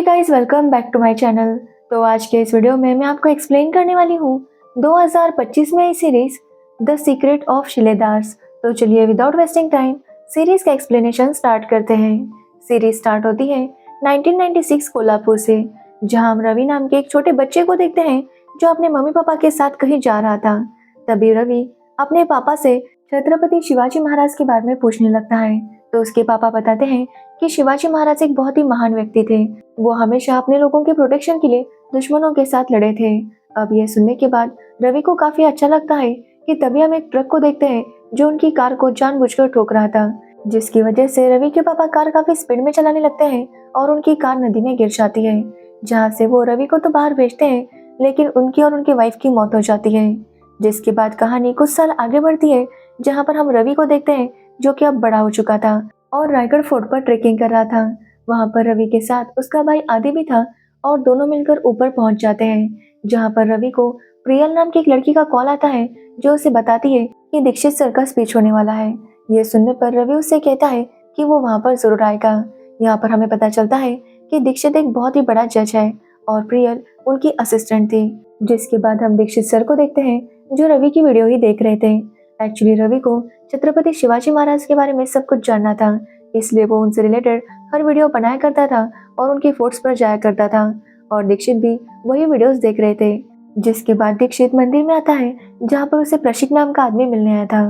Hey guys, welcome back to my channel. तो आज के इस वीडियो में मैं आपको एक्सप्लेन करने वाली हूँ 2025 में आई सीरीज द सीक्रेट ऑफ शिलेदार्स। तो चलिए विदाउट वेस्टिंग टाइम सीरीज का एक्सप्लेनेशन स्टार्ट करते हैं। सीरीज स्टार्ट होती है 1996 कोल्हापुर से, जहां हम रवि नाम के एक छोटे बच्चे को देखते हैं जो अपने मम्मी पापा के साथ कहीं जा रहा था। तभी रवि अपने पापा से छत्रपति शिवाजी महाराज के बारे में पूछने लगता है। तो उसके पापा बताते हैं कि शिवाजी महाराज एक बहुत ही महान व्यक्ति थे। वो हमेशा अपने लोगों के प्रोटेक्शन के लिए दुश्मनों के साथ लड़े थे। अब ये सुनने के बाद रवि को काफी अच्छा लगता है कि तभी हम एक ट्रक को देखते हैं जो उनकी कार को जानबूझकर ठोक रहा था, जिसकी वजह से रवि के पापा कार काफी स्पीड में चलाने लगते हैं और उनकी कार नदी में गिर जाती है, जहाँ से वो रवि को तो बाहर भेजते हैं, लेकिन उनकी और उनकी वाइफ की मौत हो जाती है। जिसके बाद कहानी कुछ साल आगे बढ़ती है, जहाँ पर हम रवि को देखते हैं जो कि अब बड़ा हो चुका था और रायगढ़ फोर्ट पर ट्रेकिंग कर रहा था। वहां पर रवि के साथ उसका भाई आदि भी था और दोनों मिलकर ऊपर पहुंच जाते हैं, जहां पर रवि को प्रियल नाम की एक लड़की का कॉल आता है जो उसे बताती है कि दीक्षित सर का स्पीच होने वाला है। ये सुनने पर रवि उससे कहता है कि वो वहां पर जरूर आएगा। यहाँ पर हमें पता चलता है कि दीक्षित एक बहुत ही बड़ा जज है और प्रियल उनकी असिस्टेंट थी। जिसके बाद हम दीक्षित सर को देखते हैं जो रवि की वीडियो ही देख रहे थे। एक्चुअली रवि को छत्रपति शिवाजी महाराज के बारे में सब कुछ जानना था, इसलिए वो उनसे रिलेटेड हर वीडियो बनाया करता था और उनके फोर्ट्स पर जाया करता था, और दीक्षित भी वही वीडियोस देख रहे थे। जिसके बाद दीक्षित मंदिर में आता है जहाँ पर उसे प्रशिक नाम का आदमी मिलने आया था।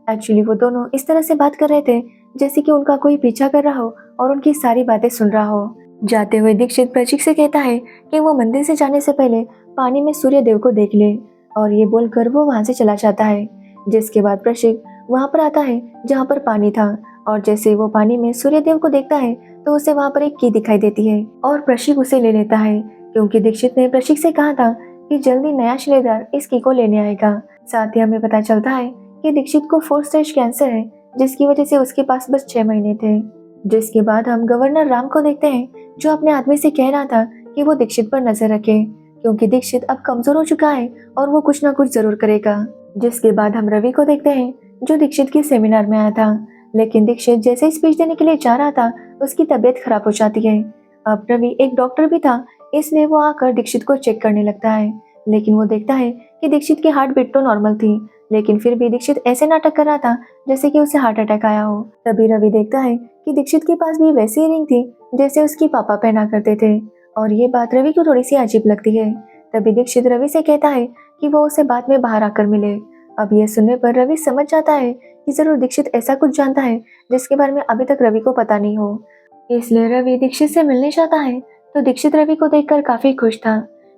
एक्चुअली वो दोनों इस तरह से बात कर रहे थे जैसे कि उनका कोई पीछा कर रहा हो और उनकी सारी बातें सुन रहा हो। जाते हुए दीक्षित प्रशिक से कहता है कि वो मंदिर से जाने से पहले पानी में सूर्य देव को देख ले, और ये बोलकर वो वहां से चला जाता है। जिसके बाद प्रशिक वहां पर आता है जहां पर पानी था, और जैसे वो पानी में सूर्यदेव को देखता है तो उसे वहां पर एक की दिखाई देती है और प्रशिक उसे ले लेता है, क्योंकि दीक्षित ने प्रशिक से कहा था कि जल्दी नया शिलेदार इस की को लेने आएगा। साथ ही हमें पता चलता है कि दीक्षित को 4th स्टेज कैंसर है, जिसकी वजह से उसके पास बस 6 महीने थे। जिसके बाद हम गवर्नर राम को देखते हैं जो अपने आदमी से कह रहा था कि वो दीक्षित पर नजर रखे, क्योंकि दीक्षित अब कमजोर हो चुका है और वो कुछ ना कुछ जरूर करेगा। जिसके बाद हम रवि को देखते हैं जो दीक्षित के सेमिनार में आया था, लेकिन दीक्षित जैसे ही स्पीच देने के लिए जा रहा था उसकी तबीयत खराब हो जाती है। अब रवि एक डॉक्टर भी था, इसलिए वो आकर दीक्षित को चेक करने लगता है, लेकिन वो देखता है कि दीक्षित की हार्ट बीट तो नॉर्मल थी, लेकिन फिर भी दीक्षित ऐसे नाटक कर रहा था जैसे कि उसे हार्ट अटैक आया हो। तभी रवि देखता है कि दीक्षित के पास भी वैसी रिंग थी जैसे उसके पापा पहना करते थे, और ये बात रवि को थोड़ी सी अजीब लगती है। तभी दीक्षित रवि से कहता है कि वो उसे बाद में बाहर आकर मिले। अब ये सुनने पर रवि समझ जाता है कि जरूर दीक्षित ऐसा कुछ जानता है जिसके बारे में अभी तक रवि को पता नहीं हो, इसलिए रवि दीक्षित से मिलने जाता है। तो दीक्षित रवि को देखकर काफी खुश था।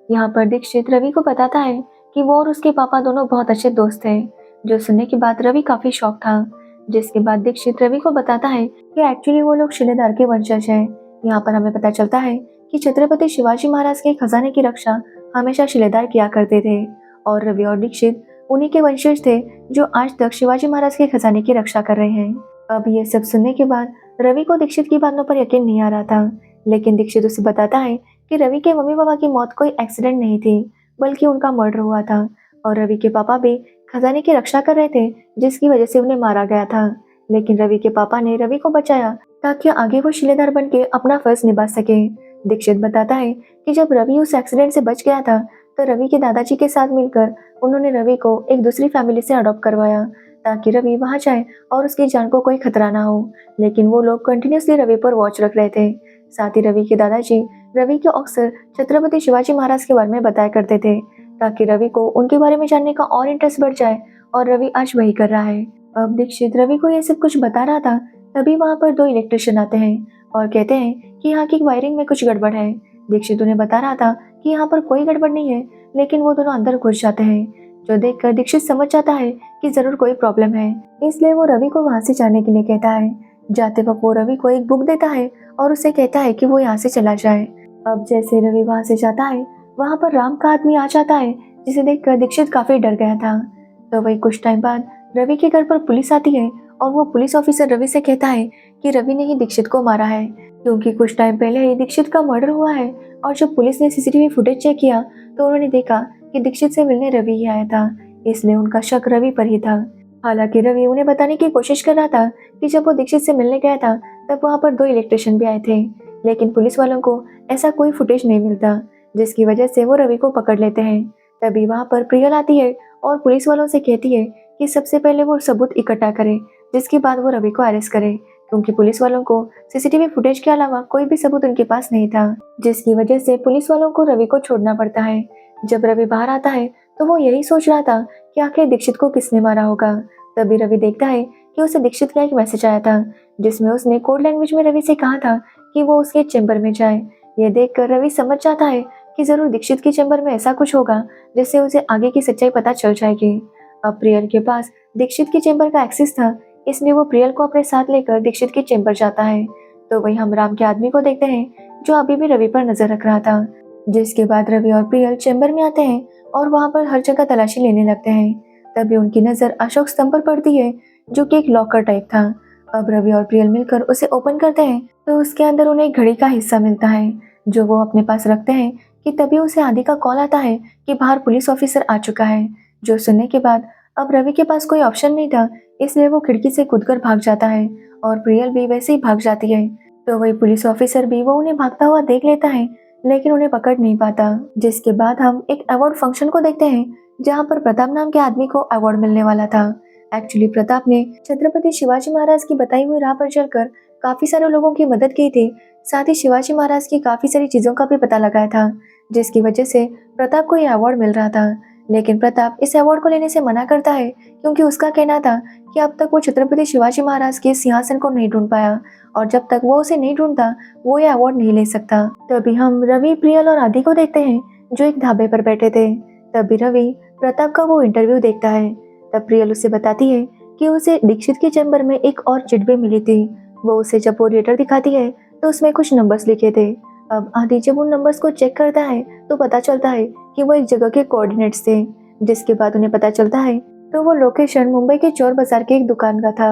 यहाँ पर दीक्षित रवि को बताता है कि वो और उसके पापा दोनों बहुत अच्छे दोस्त थे, जो सुनने के बाद रवि काफी शॉक था। जिसके बाद दीक्षित रवि को बताता है कि एक्चुअली वो लोग शिलेदार के वंशज हैं। यहाँ पर हमें पता चलता है कि छत्रपति शिवाजी महाराज के खजाने की रक्षा हमेशा शिलेदार किया करते थे, और रवि और दीक्षित उन्हीं के वंशज थे जो आज तक शिवाजी महाराज के खजाने की रक्षा कर रहे हैं। अब ये सब सुनने के बाद रवि को दीक्षित की बातों पर यकीन नहीं आ रहा था, लेकिन दीक्षित उसे बताता है कि रवि के मम्मी पापा की मौत कोई एक्सीडेंट नहीं थी, बल्कि उनका मर्डर हुआ था, और रवि के पापा भी खजाने की रक्षा कर रहे थे जिसकी वजह से उन्हें मारा गया था। लेकिन रवि के पापा ने रवि को बचाया ताकि आगे वो शिलेदार बन के अपना फर्ज निभा सके। दीक्षित बताता है कि जब रवि उस एक्सीडेंट से बच गया था तो रवि के दादाजी के साथ मिलकर उन्होंने रवि को एक दूसरी फैमिली से अडॉप्ट करवाया ताकि रवि वहां जाए और उसकी जान को कोई खतरा ना हो, लेकिन वो लोग कंटिन्यूसली रवि पर वॉच रख रहे थे। साथ ही रवि के दादाजी रवि को अक्सर छत्रपति शिवाजी महाराज के बारे में बताया करते थे ताकि रवि को उनके बारे में जानने का और इंटरेस्ट बढ़ जाए, और रवि आज वही कर रहा है। अब दीक्षित रवि को ये सब कुछ बता रहा था, तभी वहाँ पर 2 इलेक्ट्रिशियन आते हैं और कहते हैं कि यहाँ की वायरिंग में कुछ गड़बड़ है। दीक्षित उन्हें बता रहा था कि यहाँ पर कोई गड़बड़ नहीं है, लेकिन वो दोनों अंदर घुस जाते हैं, जो देखकर दीक्षित समझ जाता है कि जरूर कोई प्रॉब्लम है, इसलिए वो रवि को वहां से जाने के लिए कहता है। जाते वक्त वो रवि को एक बुक देता है और उसे कहता है कि वो यहाँ से चला जाए। अब जैसे रवि वहां से जाता है, वहां पर राम का आदमी आ जाता है, जिसे देखकर दीक्षित काफी डर गया था। तो वही कुछ टाइम बाद रवि के घर पर पुलिस आती है और वो पुलिस ऑफिसर रवि से कहता है कि रवि ने ही दीक्षित को मारा है, क्योंकि कुछ टाइम पहले ही दीक्षित का मर्डर हुआ है, और जब पुलिस ने सीसीटीवी फुटेज चेक किया तो उन्होंने देखा कि दीक्षित से मिलने रवि ही आया था, इसलिए उनका शक रवि पर ही था। हालांकि रवि उन्हें बताने की कोशिश कर रहा था कि जब वो दीक्षित से मिलने गया था तब वहाँ पर 2 इलेक्ट्रिशियन भी आए थे, लेकिन पुलिस वालों को ऐसा कोई फुटेज नहीं मिलता, जिसकी वजह से वो रवि को पकड़ लेते हैं। तभी वहाँ पर प्रियल आती है और पुलिस वालों से कहती है कि सबसे पहले वो सबूत इकट्ठा करे, जिसके बाद वो रवि को अरेस्ट करे, क्योंकि पुलिस वालों को सीसीटीवी फुटेज के अलावा कोई भी सबूत उनके पास नहीं था, जिसकी वजह से पुलिस वालों को रवि को छोड़ना पड़ता है। जब रवि बाहर आता है तो वो यही सोच रहा था कि आखिर दीक्षित को किसने मारा होगा। तभी रवि देखता है कि उसे दीक्षित का एक मैसेज आया था, जिसमें उसने कोड लैंग्वेज में रवि से कहा था कि वो उसके चैम्बर में जाए। ये देखकर रवि समझ जाता है कि जरूर दीक्षित के चैम्बर में ऐसा कुछ होगा जिससे उसे आगे की सच्चाई पता चल जाएगी। अब प्रियल के पास दीक्षित के चैम्बर का एक्सेस था, इसलिए वो प्रियल को अपने साथ लेकर दीक्षित के चैम्बर जाता है। तो वही हम राम के आदमी को देखते हैं जो अभी भी रवि पर नजर रख रहा था। जिसके बाद रवि और प्रियल चैम्बर में आते हैं और वहां पर हर जगह तलाशी लेने लगते हैं। तभी उनकी नजर अशोक स्तंभ पर पड़ती है, जो कि एक लॉकर टाइप था। अब रवि और प्रियल मिलकर उसे ओपन करते हैं तो उसके अंदर उन्हें एक घड़ी का हिस्सा मिलता है, जो वो अपने पास रखते हैं। कि तभी उसे आदि का कॉल आता है कि बाहर पुलिस ऑफिसर आ चुका है। जो सुनने के बाद अब रवि के पास कोई ऑप्शन नहीं था, इसलिए वो खिड़की से कूदकर भाग जाता है और प्रियल भी वैसे ही भाग जाती है। तो वही पुलिस ऑफिसर भी वो उन्हें भागता हुआ देख लेता है, लेकिन उन्हें पकड़ नहीं पाता। जिसके बाद हम एक अवार्ड फंक्शन को देखते हैं, जहाँ पर प्रताप नाम के आदमी को अवार्ड मिलने वाला था। एक्चुअली प्रताप ने छत्रपति शिवाजी महाराज की बताई हुई राह पर चलकर काफी सारे लोगों की मदद की थी, साथ ही शिवाजी महाराज की काफी सारी चीजों का भी पता लगाया था, जिसकी वजह से प्रताप को यह अवार्ड मिल रहा था। लेकिन प्रताप इस अवार्ड को लेने से मना करता है, क्योंकि उसका कहना था कि अब तक वो छत्रपति शिवाजी महाराज के सिंहासन को नहीं ढूंढ पाया, और जब तक वो उसे नहीं ढूंढता वो ये अवार्ड नहीं ले सकता। तभी हम रवि, प्रियल और आदि को देखते हैं, जो एक ढाबे पर बैठे थे। तभी रवि प्रताप का वो इंटरव्यू देखता है। तब प्रियल उसे बताती है कि उसे दीक्षित के चैम्बर में एक और चिट भी मिली थी। वो उसे जब वो लेटर दिखाती है तो उसमें कुछ नंबर्स लिखे थे। अब आदि जब उन नंबर्स को चेक करता है तो पता चलता है कि वो एक जगह के कोऑर्डिनेट्स थे। जिसके बाद उन्हें पता चलता है तो वो लोकेशन मुंबई के चोर बाजार की एक दुकान का था।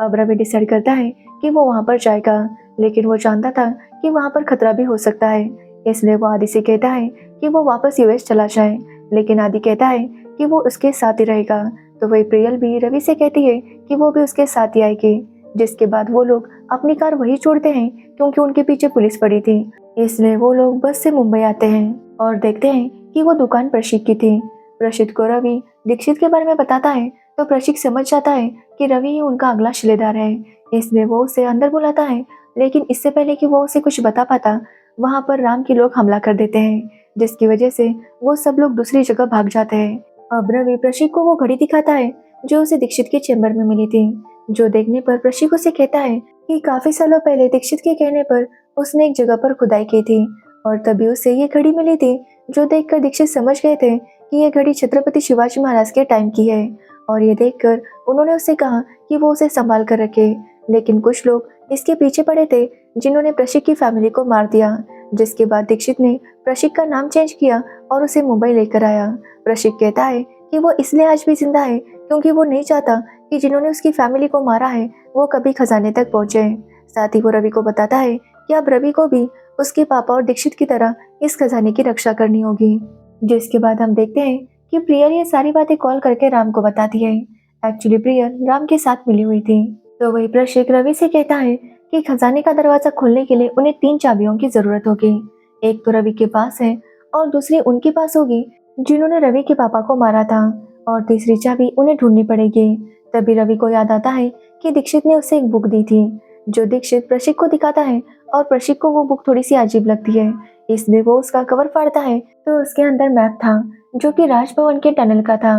अब रवि डिसाइड करता है कि वो वहां पर जाएगा, लेकिन वो जानता था कि वहां पर खतरा भी हो सकता है, इसलिए वो आदि से कहता है कि वो वापस यूएस चला जाए। लेकिन आदि कहता है कि वो उसके साथ ही रहेगा। तो वही प्रियल भी रवि से कहती है कि वो भी उसके साथ ही आएगी। जिसके बाद वो लोग अपनी कार वही छोड़ते हैं, क्योंकि उनके पीछे पुलिस पड़ी थी, इसलिए वो लोग बस से मुंबई आते हैं और देखते हैं कि वो दुकान प्रशिक की थी। प्रशिक को रवि दीक्षित के बारे में बताता है तो प्रशिक समझ जाता है कि रवि ही उनका अगला शिलेदार है, इसलिए वो उसे अंदर बुलाता है। लेकिन इससे पहले कि वो उसे कुछ बता पाता, वहां पर राम के लोग हमला कर देते हैं, जिसकी वजह से वो सब लोग दूसरी जगह भाग जाते हैं। अब रवि प्रशिक को वो घड़ी दिखाता है जो उसे दीक्षित के चैम्बर में मिली थी। जो देखने पर प्रशिक उसे कहता है कि काफी सालों पहले दीक्षित के कहने पर उसने एक जगह पर खुदाई की थी और तभी उसे ये घड़ी मिली थी। जो देखकर दीक्षित समझ गए थे कि ये घड़ी छत्रपति शिवाजी महाराज के टाइम की है, और ये देखकर उन्होंने उससे कहा कि वो उसे संभाल कर रखे। लेकिन कुछ लोग इसके पीछे पड़े थे, जिन्होंने प्रशिक की फैमिली को मार दिया। जिसके बाद दीक्षित ने प्रशिक का नाम चेंज किया और उसे मुंबई लेकर आया। प्रशिक कहता है कि वो इसलिए आज भी जिंदा है क्योंकि वो नहीं चाहता कि जिन्होंने उसकी फैमिली को मारा है वो कभी खजाने तक पहुंचे। साथ ही वो रवि को बताता है कि अब रवि को भी उसके पापा और दीक्षित की तरह इस खजाने की रक्षा करनी होगी। जिसके बाद हम देखते हैं कि प्रियल ये सारी बातें कॉल करके राम को बताती है। एक्चुअली प्रियल राम के साथ मिली हुई थी। तो वही प्रशिक रवि से कहता है कि खजाने का दरवाजा खोलने के लिए उन्हें 3 चाबियों की जरूरत होगी। एक तो रवि के पास है और दूसरी उनके पास होगी जिन्होंने रवि के पापा को मारा था, और तीसरी चाबी उन्हें ढूंढनी पड़ेगी। तभी रवि को याद आता है कि दीक्षित ने उसे एक बुक दी थी, जो दीक्षित प्रशिक को दिखाता है, और प्रशिक को वो बुक थोड़ी सी अजीब लगती है, इसलिए वो उसका कवर फाड़ता है तो उसके अंदर मैप था जो कि राजभवन के टनल का था।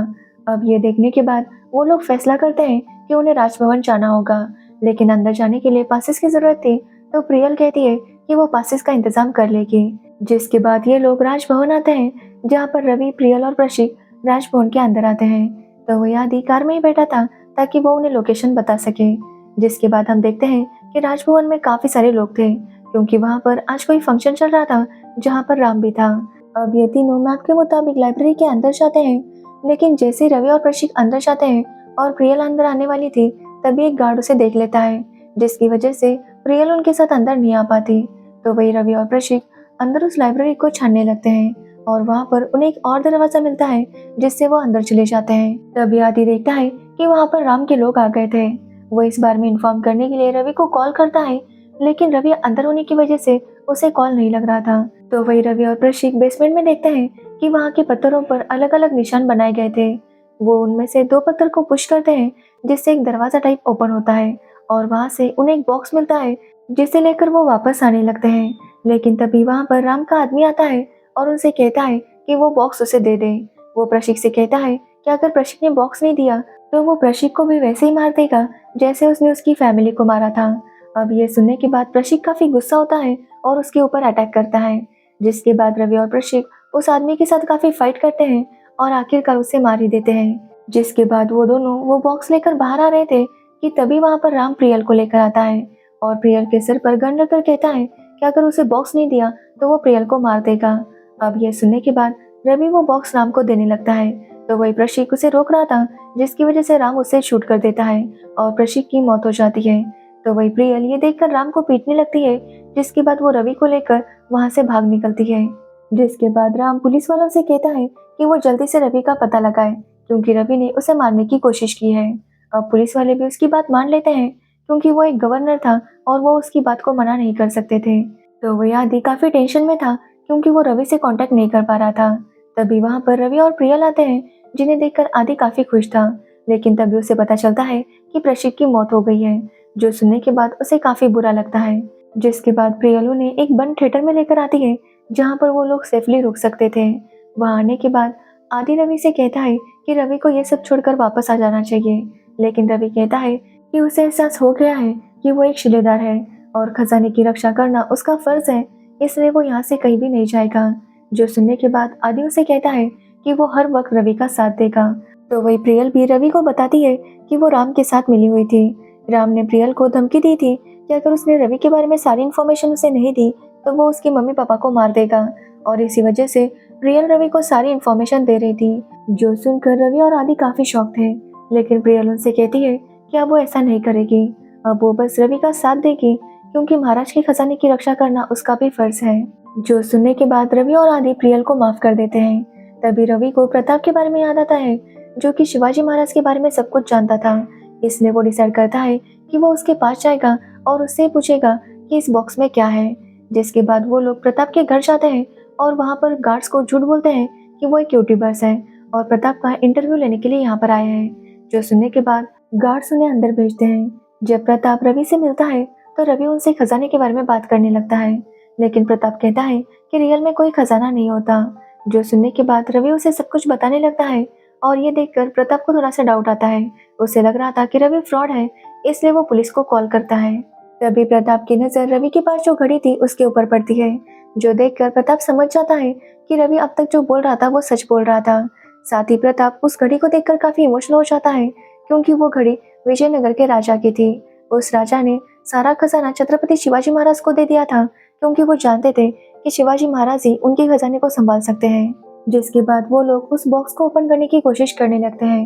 अब ये देखने के बाद वो लोग फैसला करते हैं कि उन्हें राजभवन जाना होगा, लेकिन अंदर जाने के लिए पासेस की जरूरत थी। तो प्रियल कहती है कि वो पासेस का इंतजाम कर लेगी। जिसके बाद ये लोग राजभवन आते हैं, जहाँ पर रवि, प्रियल और प्रशिक राजभवन के अंदर आते हैं। तो वो आदि कार में ही बैठा था ताकि वो उन्हें लोकेशन बता सके। जिसके बाद हम देखते हैं कि राजभवन में काफी सारे लोग थे, क्योंकि वहाँ पर आज कोई फंक्शन चल रहा था जहाँ पर राम भी था। अब ये तीनों मैप के मुताबिक लाइब्रेरी के अंदर जाते हैं, लेकिन जैसे रवि और प्रशिक अंदर जाते हैं और प्रियल अंदर आने वाली थी, तभी एक गार्ड उसे देख लेता है, जिसकी वजह से प्रियल उनके साथ अंदर नहीं आ पाती। तो वही रवि और प्रशिक अंदर उस लाइब्रेरी को छानने लगते हैं, और वहाँ पर उन्हें एक और दरवाजा मिलता है जिससे वो अंदर चले जाते हैं। तभी आदि देखता है कि वहाँ पर राम के लोग आ गए थे। वो इस बारे में इन्फॉर्म करने के लिए रवि को कॉल करता है, लेकिन रवि अंदर होने की वजह से उसे कॉल नहीं लग रहा था। तो वही रवि और प्रशिक बेसमेंट में देखते हैं कि वहाँ के पत्थरों पर अलग अलग निशान बनाए गए थे। वो उनमें से दो पत्थर को पुश करते हैं जिससे एक दरवाजा टाइप ओपन होता है और वहाँ से उन्हें एक बॉक्स मिलता है जिसे लेकर वो वापस आने लगते हैं। लेकिन तभी वहाँ पर राम का आदमी आता है और उनसे कहता है कि वो बॉक्स उसे दे दे। वो प्रशिक से कहता है कि अगर प्रशिक ने बॉक्स नहीं दिया तो वो प्रशिक को भी वैसे ही मार देगा जैसे उसने उसकी फैमिली को मारा था। अब ये सुनने के बाद प्रशिक काफी गुस्सा होता है और उसके ऊपर अटैक करता है, जिसके बाद रवि और प्रशिक उस आदमी के साथ काफी फाइट करते हैं और आखिरकार उसे मार ही देते हैं। जिसके बाद वो दोनों वो बॉक्स लेकर बाहर आ रहे थे कि तभी वहां पर राम प्रियल को लेकर आता है और प्रियल के सिर पर गन रखकर कहता है कि अगर उसे बॉक्स नहीं दिया तो वो प्रियल को मार देगा। अब ये सुनने के बाद रवि वो बॉक्स राम को देने लगता है, तो वही प्रशिक उसे रोक रहा था जिसकी वजह से राम उसे शूट कर देता है और प्रशिक की मौत हो जाती है। तो वही प्रियल ये देखकर राम को पीटने लगती है, जिसके बाद वो रवि को लेकर वहां से भाग निकलती है। जिसके बाद राम पुलिस वालों से कहता है कि वो जल्दी से रवि का पता लगाए क्योंकि रवि ने उसे मारने की कोशिश की है। अब पुलिस वाले भी उसकी बात मान लेते हैं क्योंकि वो एक गवर्नर था और वो उसकी बात को मना नहीं कर सकते थे। तो वो आदि काफी टेंशन में था क्योंकि वो रवि से कांटेक्ट नहीं कर पा रहा था। तभी वहां पर रवि और प्रियल आते हैं जिन्हें देखकर आदि काफी खुश था, लेकिन तभी उसे पता चलता है कि प्रशिक की मौत हो गई है, जो सुनने के बाद उसे काफी बुरा लगता है। जिसके बाद प्रियल उन्हें एक बंद थिएटर में लेकर आती है जहाँ पर वो लोग सेफली रुक सकते थे। वहां आने के बाद आदि रवि से कहता है कि रवि को ये सब छोड़कर वापस आ जाना चाहिए, लेकिन रवि कहता है कि उसे एहसास हो गया है कि वो एक शिलेदार है और खजाने की रक्षा करना उसका फर्ज है, इसलिए वो यहाँ से कहीं भी नहीं जाएगा। जो सुनने के बाद आदि उसे कहता है कि वो हर वक्त रवि का साथ देगा। तो वही प्रियल भी रवि को बताती है कि वो राम के साथ मिली हुई थी। राम ने प्रियल को धमकी दी थी कि अगर उसने रवि के बारे में सारी इन्फॉर्मेशन उसे नहीं दी तो वो उसके मम्मी पापा को मार देगा, और इसी वजह से प्रियल रवि को सारी इन्फॉर्मेशन दे रही थी। जो सुनकर रवि और आदि काफी शॉक थे, लेकिन प्रियल उनसे कहती है कि अब वो ऐसा नहीं करेगी, अब वो बस रवि का साथ देगी क्योंकि महाराज के खजाने की रक्षा करना उसका भी फर्ज है। जो सुनने के बाद रवि और आदि प्रियल को माफ कर देते हैं। तभी रवि को प्रताप के बारे में याद आता है जो कि शिवाजी महाराज के बारे में सब कुछ जानता था, इसलिए वो डिसाइड करता है कि वो उसके पास जाएगा और उससे पूछेगा कि इस बॉक्स में क्या है। जिसके बाद वो लोग प्रताप के घर जाते हैं और वहाँ पर गार्ड्स को झूठ बोलते हैं कि वो एक यूट्यूबर्स है और प्रताप का इंटरव्यू लेने के लिए यहाँ पर आए हैं। जो सुनने के बाद गार्ड्स उन्हें अंदर भेजते हैं। जब प्रताप रवि से मिलता है तो रवि उनसे खजाने के बारे में बात करने लगता है, लेकिन प्रताप कहता है कि रियल में कोई खजाना नहीं होता। जो सुनने के बाद रवि उसे सब कुछ बताने लगता है और ये देखकर प्रताप को थोड़ा सा डाउट आता है। उसे लग रहा था कि रवि फ्रॉड है, इसलिए वो पुलिस को कॉल करता है। तभी प्रताप की नजर रवि के पास जो घड़ी थी उसके ऊपर पड़ती है, जो देखकर प्रताप समझ जाता है कि रवि अब तक जो बोल रहा था वो सच बोल रहा था। साथ ही प्रताप उस घड़ी को देखकर काफी इमोशनल हो जाता है क्योंकि वो घड़ी विजयनगर के राजा की थी। उस राजा ने सारा खजाना छत्रपति शिवाजी महाराज को दे दिया था क्योंकि वो जानते थे कि शिवाजी महाराज ही उनके खजाने को संभाल सकते हैं। जिसके बाद वो लोग उस बॉक्स को ओपन करने की कोशिश करने लगते हैं।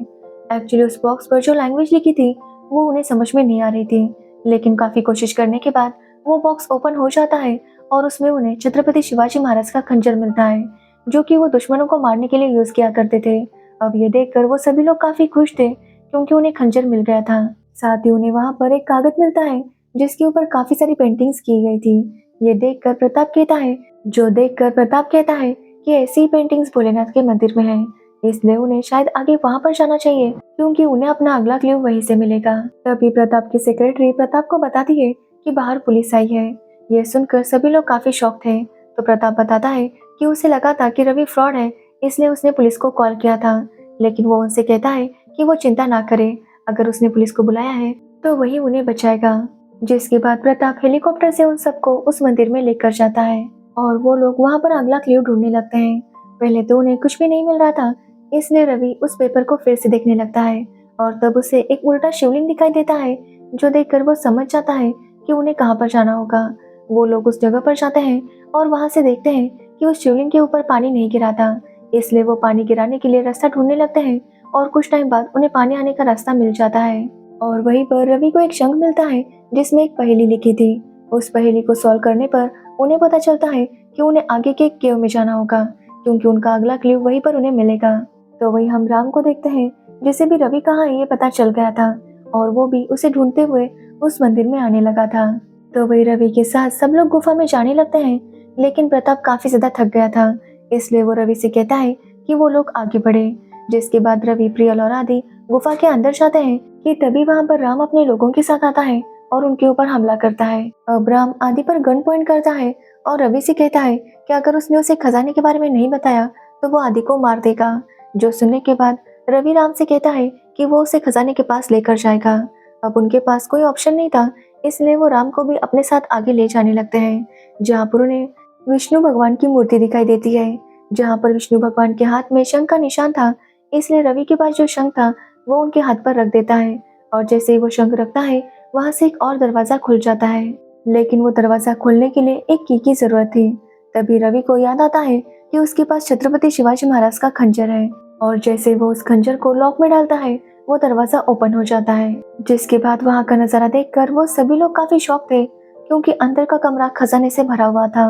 एक्चुअली उस बॉक्स पर जो लैंग्वेज लिखी थी वो उन्हें समझ में नहीं आ रही थी, लेकिन काफी कोशिश करने के बाद वो बॉक्स ओपन हो जाता है और उसमें उन्हें छत्रपति शिवाजी महाराज का खंजर मिलता है, जो कि वो दुश्मनों को मारने के लिए यूज किया करते थे। अब ये देखकर वो सभी लोग काफी खुश थे क्योंकि उन्हें खंजर मिल गया था। साथ ही उन्हें वहाँ पर एक कागज मिलता है जिसके ऊपर काफी सारी पेंटिंग्स की गई थी। ये देखकर प्रताप कहता है कि ऐसी ही पेंटिंग्स भोलेनाथ के मंदिर में है, इसलिए उन्हें शायद आगे वहाँ पर जाना चाहिए क्योंकि उन्हें अपना अगला क्लू वहीं से मिलेगा। तभी प्रताप की सेक्रेटरी प्रताप को बताती है कि बाहर पुलिस आई है। यह सुनकर सभी लोग काफी शॉक थे। तो प्रताप बताता है कि उसे लगा था कि रवि फ्रॉड है, इसलिए उसने पुलिस को कॉल किया था, लेकिन वो उनसे कहता है कि वो चिंता ना करे, अगर उसने पुलिस को बुलाया है तो वही उन्हें बचाएगा। जिसके बाद प्रताप हेलीकॉप्टर से उन सबको उस मंदिर में लेकर जाता है और वो लोग वहाँ पर अगला क्लू ढूंढने लगते हैं। पहले तो उन्हें कुछ भी नहीं मिल रहा था, इसलिए रवि उस पेपर को फिर से देखने लगता है और तब उसे एक उल्टा शिवलिंग दिखाई देता है, जो देखकर वो समझ जाता है कि उन्हें कहाँ पर जाना होगा। वो लोग उस जगह पर जाते हैं और वहाँ से देखते हैं कि उस शिवलिंग के ऊपर पानी नहीं गिरा था, इसलिए वो पानी गिराने के लिए रास्ता ढूंढने लगते हैं और कुछ टाइम बाद उन्हें पानी आने का रास्ता मिल जाता है। और वहीं पर रवि को एक शंख मिलता है जिसमें एक पहेली लिखी थी। उस पहेली को सॉल्व करने पर उन्हें पता चलता है कि उन्हें आगे के केव में जाना होगा क्योंकि उनका अगला क्लू वहीं पर उन्हें मिलेगा। तो वही हम राम को देखते हैं जिसे भी रवि कहाँ है ये पता चल गया था और वो भी उसे ढूंढते हुए उस मंदिर में आने लगा था। तो वही रवि के साथ सब लोग गुफा में जाने लगते हैं, लेकिन प्रताप काफी ज्यादा थक गया था, इसलिए वो रवि से कहता है कि वो लोग आगे बढ़े। जिसके बाद रवि, प्रियल और आदि गुफा के अंदर जाते हैं कि तभी वहां पर राम अपने लोगों के साथ आता है और उनके ऊपर हमला करता है। अब राम आदि पर गन पॉइंट करता है और रवि से कहता है कि अगर उसने उसे खजाने के बारे में नहीं बताया तो वो आदि को मार देगा। जो सुनने के बाद रवि राम से कहता है कि वो उसे खजाने के पास लेकर जाएगा। अब उनके पास कोई ऑप्शन नहीं था, इसलिए वो राम को भी अपने साथ आगे ले जाने लगते हैं, जहाँ पर उन्हें विष्णु भगवान की मूर्ति दिखाई देती है, जहाँ पर विष्णु भगवान के हाथ में शंख का निशान था। इसलिए रवि के पास जो शंख था वो उनके हाथ पर रख देता है, और जैसे ही वो शंख रखता है वहां से एक और दरवाजा खुल जाता है। लेकिन वो दरवाजा खोलने के लिए एक की जरूरत थी। तभी रवि को याद आता है कि उसके पास छत्रपति शिवाजी महाराज का खंजर है, और जैसे वो उस खंजर को लॉक में डालता है वो दरवाजा ओपन हो जाता है। जिसके बाद वहां का नजारा देखकर वो सभी लोग काफी शॉक थे, क्योंकि अंदर का कमरा खजाने से भरा हुआ था।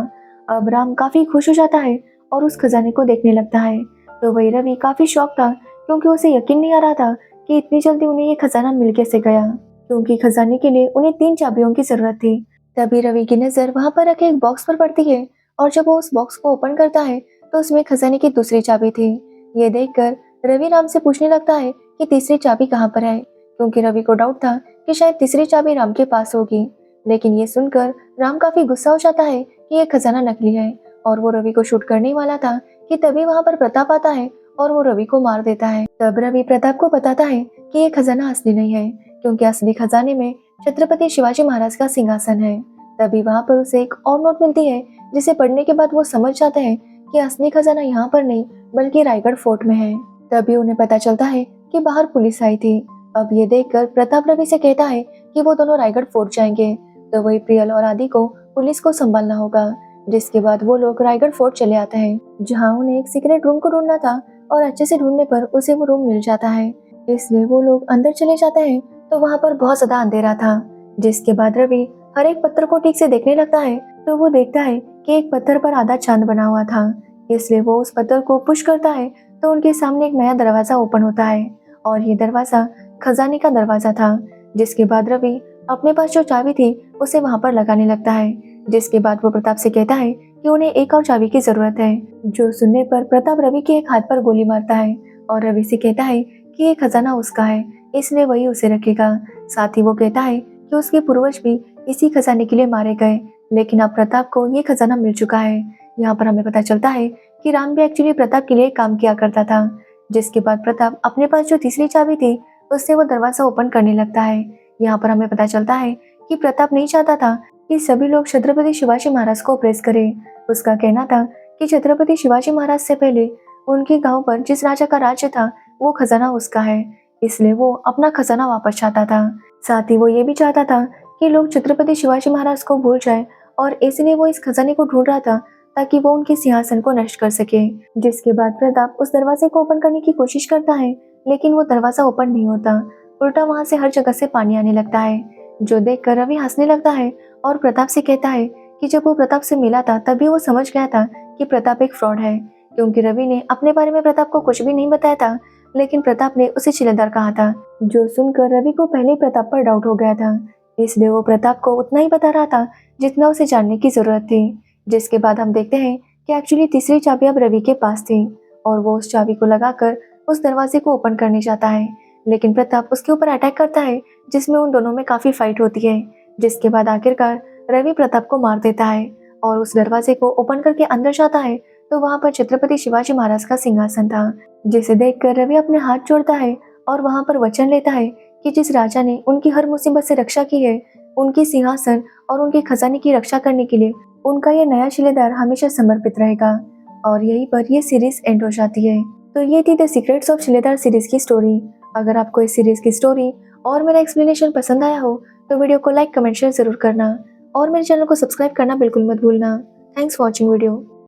अब राम काफी खुश हो जाता है और उस खजाने को देखने लगता है। तो वही रवि काफी शॉक था, क्योंकि उसे यकीन नहीं आ रहा था कि इतनी जल्दी उन्हें ये खजाना मिल कैसे गया, क्योंकि खजाने के लिए उन्हें 3 चाबियों की जरूरत थी। तभी रवि की नजर वहां पर रखे एक बॉक्स पर पड़ती है, और जब वो उस बॉक्स को ओपन करता है तो उसमें खजाने की दूसरी चाबी थी। ये देखकर रवि राम से पूछने लगता है कि तीसरी चाबी कहाँ पर है, क्योंकि रवि को डाउट था कि शायद तीसरी चाबी राम के पास होगी। लेकिन ये सुनकर राम काफी गुस्सा हो जाता है कि ये खजाना नकली है, और वो रवि को शूट करने वाला था कि तभी वहां पर प्रताप आता है और वो रवि को मार देता है। तब रवि प्रताप को बताता है कि ये खजाना असली नहीं है, क्योंकि असली खजाने में छत्रपति शिवाजी महाराज का सिंहासन है। तभी वहां पर उसे एक और नोट मिलती है, जिसे पढ़ने के बाद वो समझ जाते हैं कि असली खजाना यहाँ पर नहीं बल्कि रायगढ़ फोर्ट में है। तभी उन्हें पता चलता है कि बाहर पुलिस आई थी। अब ये देखकर प्रताप रवि से कहता है कि वो दोनों रायगढ़ फोर्ट जाएंगे, तो वही प्रियल और आदि को पुलिस को संभालना होगा। जिसके बाद वो लोग रायगढ़ फोर्ट चले आते हैं, जहाँ उन्हें एक सीक्रेट रूम को ढूंढना था, और अच्छे से ढूंढने पर उसे वो रूम मिल जाता है। इसलिए वो लोग अंदर चले जाते हैं, तो वहाँ पर बहुत ज्यादा अंधेरा था। जिसके बाद रवि हर एक पत्थर को ठीक से देखने लगता है, तो वो देखता है कि एक पत्थर पर आधा चांद बना हुआ था। इसलिए वो उस पत्थर को पुश करता है, तो उनके सामने एक नया दरवाजा ओपन होता है, और ये दरवाजा खजाने का दरवाजा था। जिसके बाद रवि अपने पास जो चाबी थी उसे वहां पर लगाने लगता है। जिसके बाद वो प्रताप से कहता है कि उन्हें एक और चाबी की जरूरत है। जो सुनने पर प्रताप रवि के एक हाथ पर गोली मारता है, और रवि से कहता है कि ये खजाना उसका है, इसलिए वही उसे रखेगा। साथ ही वो कहता है कि उसके पूर्वज भी इसी खजाने के लिए मारे गए, लेकिन अब प्रताप को ये खजाना मिल चुका है। यहाँ पर हमें पता चलता है कि राम भी एक्चुअली प्रताप के लिए काम किया करता था। जिसके बाद प्रताप अपने पास जो तीसरी चाबी थी उससे वो दरवाजा ओपन करने लगता है। यहाँ पर हमें पता चलता है कि प्रताप नहीं चाहता था कि सभी लोग छत्रपति शिवाजी महाराज को प्रेस करें। उसका कहना था कि छत्रपति शिवाजी महाराज से पहले उनके गांव पर जिस राजा का राज्य था वो खजाना उसका है, इसलिए वो अपना खजाना वापस चाहता था। साथ ही वो ये भी चाहता था कि लोग छत्रपति शिवाजी महाराज को भूल जाए, और इसलिए वो इस खजाने को ढूंढ रहा था ताकि वो उनके सिंहासन को नष्ट कर सके। जिसके बाद प्रताप उस दरवाजे को ओपन करने की कोशिश करता है, लेकिन वो दरवाजा ओपन नहीं होता, उल्टा वहां से हर जगह से पानी आने लगता है। जो देखकर रवि हंसने लगता है और प्रताप से कहता है कि जब वो प्रताप से मिला था तभी वो समझ गया था कि प्रताप एक फ्रॉड है, क्योंकि रवि ने अपने बारे में प्रताप को कुछ भी नहीं बताया था, लेकिन प्रताप ने उसे शिलेदार कहा था। जो सुनकर रवि को पहले ही प्रताप पर डाउट हो गया था, इसलिए वो प्रताप को उतना ही बता रहा था जितना उसे जानने की जरूरत थी। जिसके बाद हम देखते हैं कि एक्चुअली तीसरी चाबी अब रवि के पास थी, और वो उस चाबी को लगाकर उस दरवाजे को ओपन करने जाता है, लेकिन प्रताप उसके ऊपर अटैक करता है, जिसमें उन दोनों में काफी फाइट होती है। जिसके बाद आखिरकार रवि प्रताप को मार देता है, और उस दरवाजे को ओपन करके अंदर जाता है, तो वहां पर छत्रपति शिवाजी महाराज का सिंहासन था। जिसे देखकर रवि अपने हाथ जोड़ता है और वहां पर वचन लेता है कि जिस राजा ने उनकी हर मुसीबत से रक्षा की है, उनकी सिंहासन और उनके खजाने की रक्षा करने के लिए उनका ये नया शिलेदार हमेशा समर्पित रहेगा। और यहीं पर ये सीरीज एंड हो जाती है। तो ये थी the secrets of Shiledar series की स्टोरी। अगर आपको इस सीरीज की स्टोरी और मेरा एक्सप्लेनेशन पसंद आया हो तो वीडियो को लाइक, कमेंट, शेयर जरूर करना, और मेरे चैनल को सब्सक्राइब करना बिल्कुल मत भूलना। Thanks for watching video.